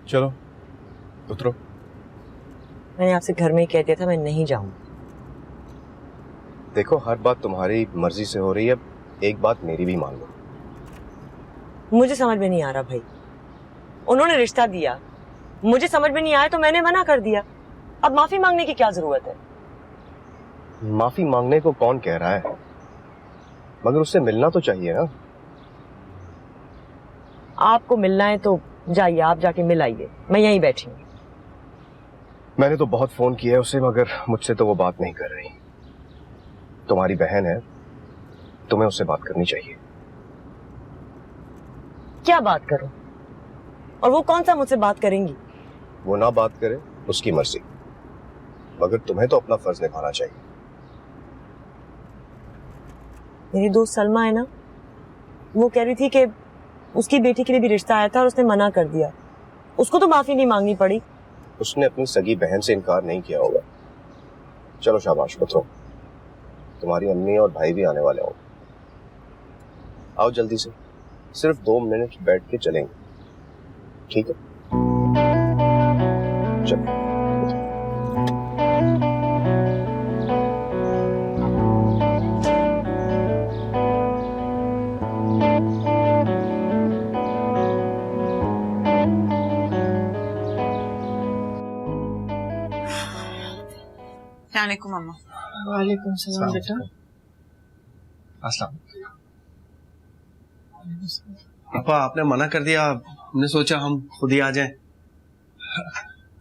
चलो उतरो। मैंने आपसे घर में ही कह दिया था मैं नहीं जाऊंगी। देखो हर बात तुम्हारी मर्जी से हो रही है, एक बात मेरी भी मान लो। मुझे समझ में नहीं आ रहा भाई, उन्होंने रिश्ता दिया, मुझे समझ में नहीं आया तो मैंने मना कर दिया। अब माफी मांगने की क्या जरूरत है? माफी मांगने को कौन कह रहा है, मगर उससे मिलना तो चाहिए ना। आपको मिलना है तो जाइए, आप जाके मिल आइए, मैं यहीं बैठी हूँ। मैंने तो बहुत फोन किया है उसे, मगर मुझसे तो वो बात नहीं कर रही। तुम्हारी बहन है, तुम्हें उससे बात करनी चाहिए। क्या बात करूं? और वो कौन सा मुझसे बात करेंगी? वो ना बात करे उसकी मर्जी, मगर तुम्हें तो अपना फर्ज निभाना चाहिए। मेरी दोस्त सलमा है ना, वो कह रही थी कि उसकी बेटी के लिए भी रिश्ता आया था और उसने मना कर दिया। उसको तो माफी नहीं मांगनी पड़ी। उसने अपनी सगी बहन से इनकार नहीं किया होगा। चलो शाबाश, उतरो, तुम्हारी अम्मी और भाई भी आने वाले होंगे। आओ जल्दी से, सिर्फ 2 मिनट बैठ के चलेंगे, ठीक है? चलो। अस्सलामुअलैकुम अम्मा। वालेकुम सलाम बेटा। अस्सलाम। पापा आपने मना कर दिया, हमने सोचा हम खुद ही आ जाएं।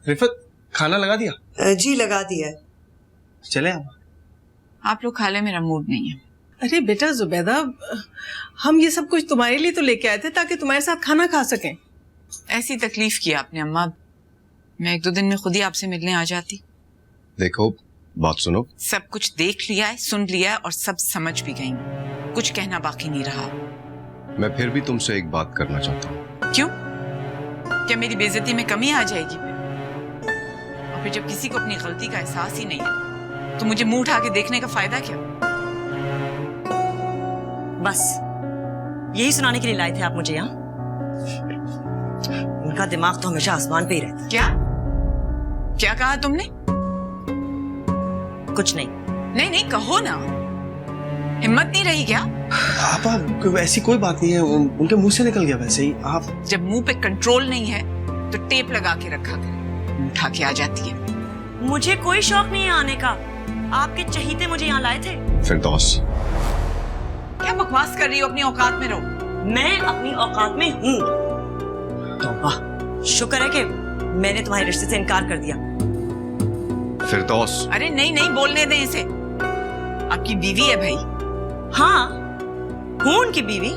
रिफत खाना लगा दिया? जी लगा दिया है। चले अम्मा। आप लोग खा ले, मेरा मूड नहीं है। अरे बेटा जुबैदा, हम ये सब कुछ तुम्हारे लिए तो लेके आए थे ताकि तुम्हारे साथ खाना खा सकें। ऐसी तकलीफ की आपने अम्मा, मैं 1-2 दिन में खुद ही आपसे मिलने आ जाती। देखो बात सुनो। सब कुछ देख लिया है, सुन लिया है और सब समझ भी गई हूँ। कुछ कहना बाकी नहीं रहा। मैं फिर भी तुमसे एक बात करना चाहता हूँ। क्यों? क्या मेरी बेइज्जती में कमी आ जाएगी फिर? और फिर जब किसी को अपनी गलती का एहसास ही नहीं है तो मुझे मुंह उठा के देखने का फायदा क्या? बस यही सुनाने के लिए लाए थे आप मुझे यहाँ? उनका दिमाग तो हमेशा आसमान पे ही रहता। क्या क्या कहा तुमने? कुछ नहीं। नहीं नहीं कहो ना, हिम्मत नहीं रही क्या? पापा ऐसी कोई बात नहीं है, उनके मुंह से निकल गया वैसे ही। आप जब मुंह पे कंट्रोल नहीं है तो टेप लगा के रखा करे, उठा के आ जाती है। मुझे कोई शौक नहीं है आने का, आपके चहीते मुझे यहाँ लाए थे। फिरदौस, क्या बकवास कर रही हो? अपनी औकात में रहो। मैं अपनी औकात में हूँ। तौबा, शुक्र है कि मैंने तुम्हारे रिश्ते से इनकार कर दिया। फिरदौस। अरे नहीं नहीं, बोलने दें इसे, आपकी बीवी है भाई। हाँ हूँ उनकी बीवी,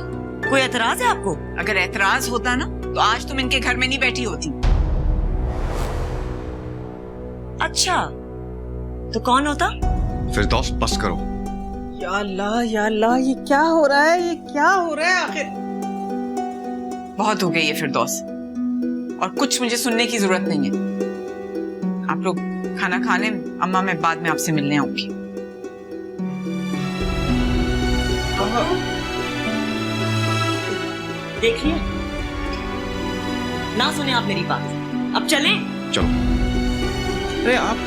कोई एतराज है आपको? अगर एतराज होता ना तो आज तुम इनके घर में नहीं बैठी होती। अच्छा तो कौन होता? फिरदौस बस करो। या अल्लाह, ये क्या हो रहा है, ये क्या हो रहा है आखिर? बहुत हो गई है फिरदौस, और कुछ मुझे सुनने की जरूरत नहीं है। आप लोग खाना खा लें, अम्मा मैं बाद में आपसे मिलने आऊंगी। देख लिया ना, सुने आप मेरी बात, अब चलें? चलो। अरे आप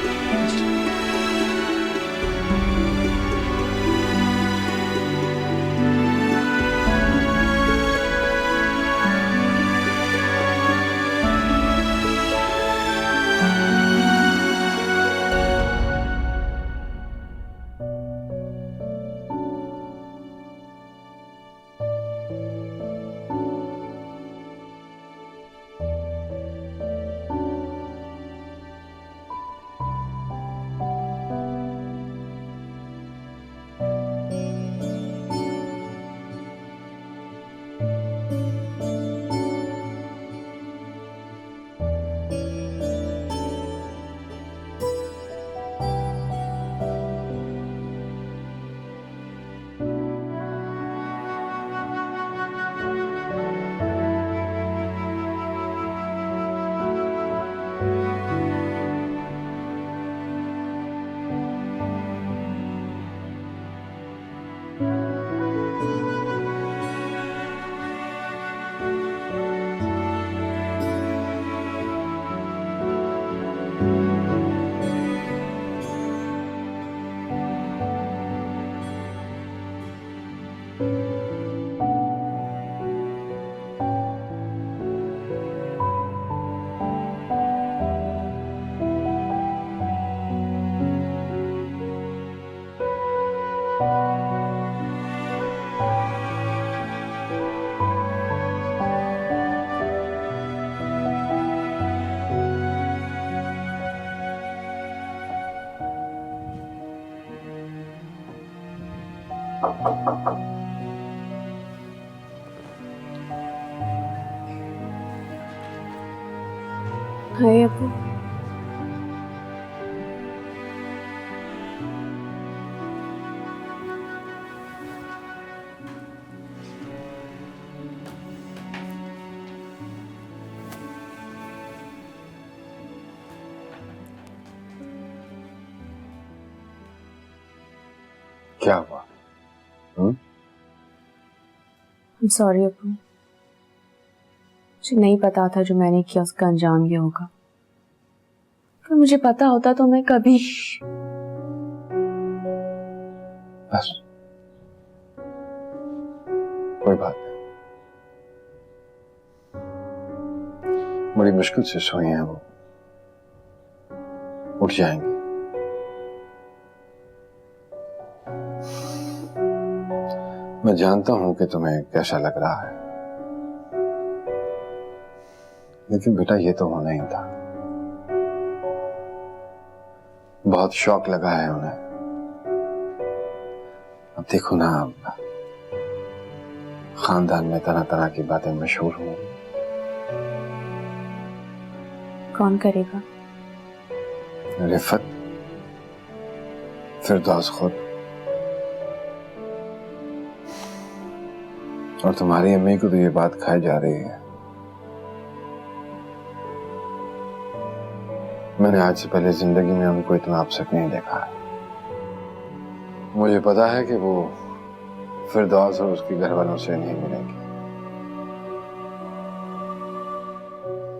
हाय अबू। क्या हुआ? सॉरी अबू, मुझे नहीं पता था जो मैंने किया उसका अंजाम ये होगा। अगर मुझे पता होता तो मैं कभी। बस कोई बात नहीं, बड़ी मुश्किल से सोई हैं वो, उठ जाएंगी। मैं जानता हूं कि तुम्हें कैसा लग रहा है, लेकिन बेटा ये तो होना ही था। बहुत शौक लगा है उन्हें। अब देखो ना, अब खानदान में तरह तरह की बातें मशहूर हुई। कौन करेगा? रिफत, फिरदौस खुद, और तुम्हारी अम्मी को तो ये बात खाई जा रही है। मैंने आज से पहले जिंदगी में उनको इतना अपसेट नहीं देखा है। मुझे पता है कि वो फिरदौस और उसके घर वालों से नहीं मिलेंगी।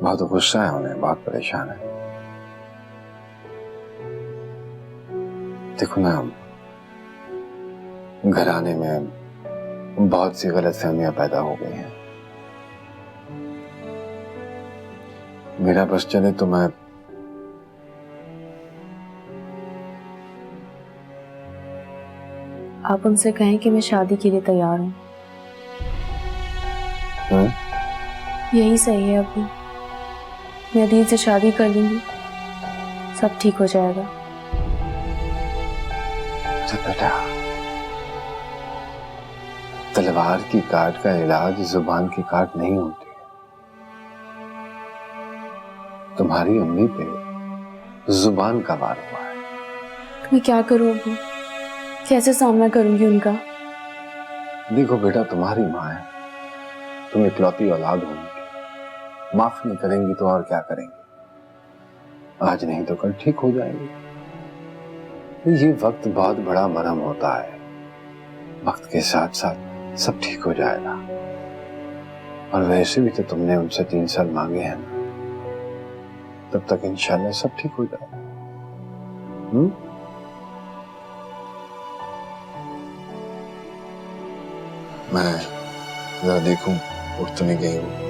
बहुत गुस्सा है उन्हें, बहुत परेशान है। देखो ना, घराने में बहुत सी गलतफहमियां पैदा हो गई हैं। मेरा बस चले तो मैं आप उनसे कहें कि मैं शादी के लिए तैयार हूँ। यही सही है अबू, मैं अदील से शादी कर लूंगी, सब ठीक हो जाएगा। तो बेटा, तलवार की काट का इलाज जुबान की काट नहीं होती है। तुम्हारी अम्मी पे जुबान का वार हुआ है। तो मैं क्या करूँ अबू, कैसे सामना करूंगी उनका? देखो बेटा, तुम्हारी माँ है, तुम इकलौती औलाद होंगी। माफ नहीं करेंगी तो और क्या करेंगी? आज नहीं तो कल ठीक हो जाएंगी। ये वक्त बहुत बड़ा मरहम होता है, वक्त के साथ साथ सब ठीक हो जाएगा। और वैसे भी तो तुमने उनसे 3 साल मांगे हैं ना, तब तक इंशाल्लाह सब ठीक हो जाएगा। मैं जरा देखूं, उठ तो नहीं गई हूं।